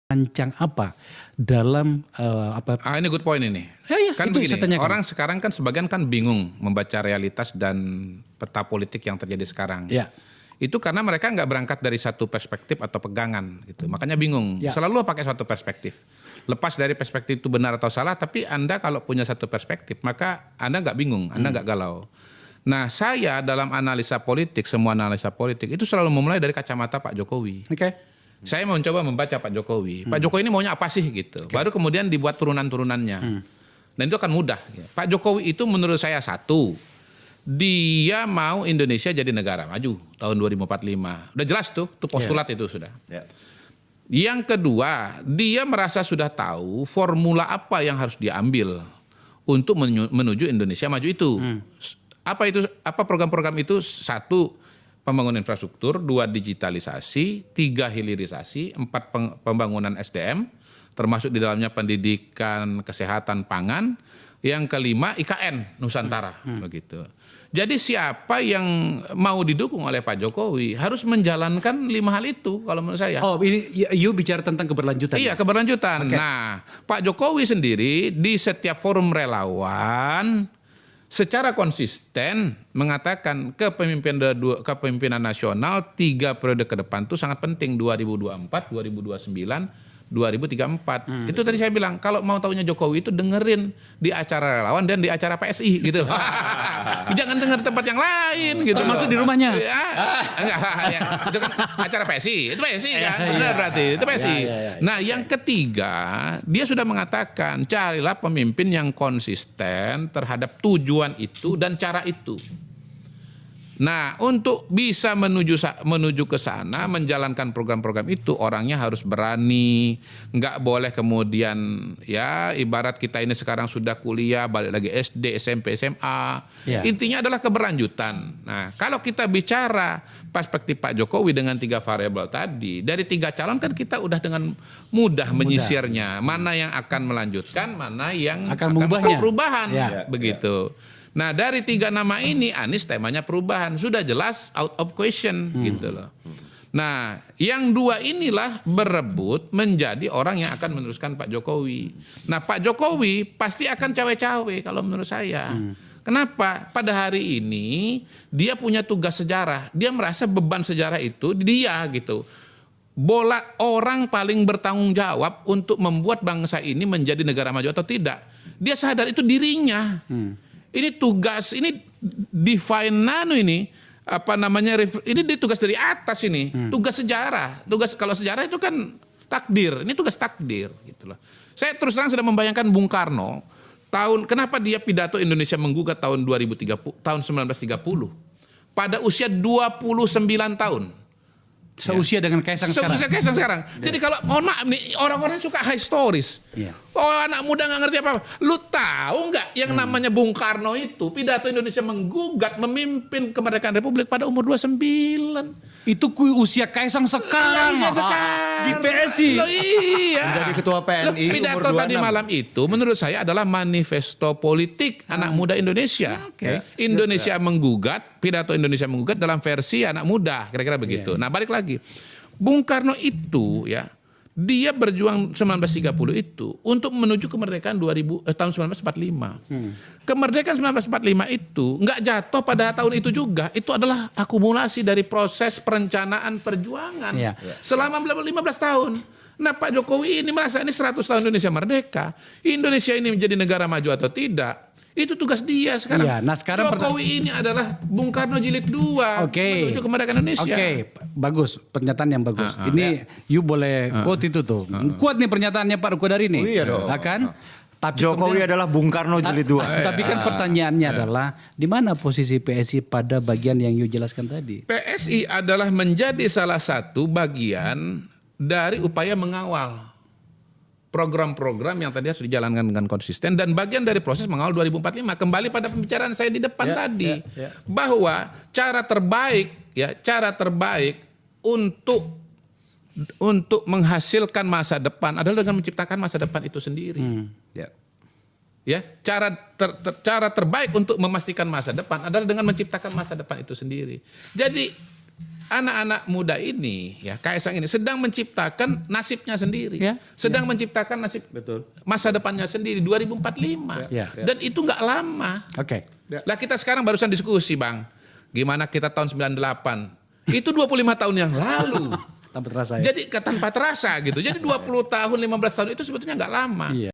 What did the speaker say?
rancang apa dalam Ini good point ini. Ya, Kan itu begini, saya tanyakan. orang sekarang kan sebagian kan bingung membaca realitas dan peta politik yang terjadi sekarang. Ya. Itu karena mereka nggak berangkat dari satu perspektif atau pegangan gitu. Makanya bingung. Ya. Selalu pakai suatu perspektif. Lepas dari perspektif itu benar atau salah, tapi Anda kalau punya satu perspektif, maka Anda nggak bingung, Anda nggak galau. Nah, saya dalam analisa politik, semua analisa politik itu selalu memulai dari kacamata Pak Jokowi. Oke. Saya mau coba membaca Pak Jokowi. Pak Jokowi ini maunya apa sih gitu. Baru kemudian dibuat turunan-turunannya. Dan itu akan mudah. Pak Jokowi itu menurut saya satu, dia mau Indonesia jadi negara maju tahun 2045. Udah jelas tuh postulat itu sudah. Yang kedua, dia merasa sudah tahu formula apa yang harus diambil untuk menuju Indonesia maju itu. Apa itu? Apa program-program itu? Satu, pembangunan infrastruktur, 2 digitalisasi, 3 hilirisasi, 4 pembangunan SDM, termasuk di dalamnya pendidikan, kesehatan, pangan, yang kelima IKN Nusantara, begitu. Jadi siapa yang mau didukung oleh Pak Jokowi harus menjalankan 5 hal itu kalau menurut saya. Oh, ini you bicara tentang keberlanjutan. Iya, keberlanjutan. Okay. Nah, Pak Jokowi sendiri di setiap forum relawan secara konsisten mengatakan kepemimpinan nasional 3 periode ke depan itu sangat penting, 2024, 2029, 2034. Itu tadi saya bilang, kalau mau tahunya Jokowi itu dengerin di acara relawan dan di acara PSI gitu loh. Jangan dengar tempat yang lain gitu. Termasuk di rumahnya. Ya, ya, itu kan acara PSI, itu PSI kan. Benar berarti, itu PSI. Nah, yang ketiga, dia sudah mengatakan carilah pemimpin yang konsisten terhadap tujuan itu dan cara itu. Nah, untuk bisa menuju ke sana, menjalankan program-program itu, orangnya harus berani, nggak boleh kemudian ya ibarat kita ini sekarang sudah kuliah, balik lagi SD, SMP, SMA. Ya. Intinya adalah keberlanjutan. Nah, kalau kita bicara perspektif Pak Jokowi dengan 3 variabel tadi, dari 3 calon kan kita udah dengan mudah menyisirnya, mana yang akan melanjutkan, mana yang akan mengubahnya. perubahan, Ya. begitu. Nah, dari 3 nama ini Anies temanya perubahan, sudah jelas out of question gitu loh. Nah, yang 2 inilah berebut menjadi orang yang akan meneruskan Pak Jokowi. Nah, Pak Jokowi pasti akan cawe-cawe kalau menurut saya. Kenapa? Pada hari ini dia punya tugas sejarah. Dia merasa beban sejarah itu dia gitu. Bola orang paling bertanggung jawab untuk membuat bangsa ini menjadi negara maju atau tidak. Dia sadar itu dirinya. Ini tugas, ini define ini apa namanya? Ini tugas dari atas ini, tugas sejarah. Tugas kalau sejarah itu kan takdir. Ini tugas takdir, gitulah. Saya terus terang sudah membayangkan Bung Karno kenapa dia pidato Indonesia menggugat tahun 1930 pada usia 29 tahun. Seusia dengan Kaisang sekarang. Seusia Kaisang sekarang. Jadi kalau mohon maaf nih, orang-orang suka high stories. Oh, anak muda nggak ngerti apa-apa. Lu tahu nggak yang namanya Bung Karno itu pidato Indonesia menggugat memimpin kemerdekaan Republik pada umur 29. Itu usia Kaisang sekarang. Di PSI. Loh, iya. Menjadi ketua PNI. Pidato tadi malam itu menurut saya adalah manifesto politik anak muda Indonesia. Indonesia menggugat, pidato Indonesia menggugat dalam versi anak muda, kira-kira begitu. Nah, balik lagi. Bung Karno itu ya, dia berjuang 1930 itu untuk menuju kemerdekaan tahun 1945. Kemerdekaan 1945 itu nggak jatuh pada tahun itu juga. Itu adalah akumulasi dari proses perencanaan perjuangan selama 15 tahun. Nah, Pak Jokowi ini merasa ini 100 tahun Indonesia merdeka. Indonesia ini menjadi negara maju atau tidak. Itu tugas dia sekarang. Iya, nah sekarang Jokowi ini adalah Bung Karno jilid 2 menuju kemerdekaan Indonesia. Oke, bagus, pernyataan yang bagus. Ini you boleh quote itu tuh. Kuat nih pernyataannya Pak Rukodari nih. Iya dong. Kan? Tapi Jokowi adalah Bung Karno jilid 2. Tapi kan pertanyaannya adalah di mana posisi PSI pada bagian yang you jelaskan tadi? PSI adalah menjadi salah satu bagian dari upaya mengawal program-program yang tadi harus dijalankan dengan konsisten dan bagian dari proses mengawal 2045. Kembali pada pembicaraan saya di depan tadi bahwa cara terbaik untuk menghasilkan masa depan adalah dengan menciptakan masa depan itu sendiri. Cara terbaik untuk memastikan masa depan adalah dengan menciptakan masa depan itu sendiri. Jadi anak-anak muda ini, ya Kaisang ini sedang menciptakan nasibnya sendiri, Ya, sedang menciptakan nasib masa depannya sendiri 2045, Ya. dan itu nggak lama. Oke. Lah kita sekarang barusan diskusi Bang, gimana kita tahun 98, itu 25 tahun yang lalu. Tanpa terasa ya. Jadi tanpa terasa gitu. Jadi 20 tahun, 15 tahun itu sebetulnya nggak lama. Iya.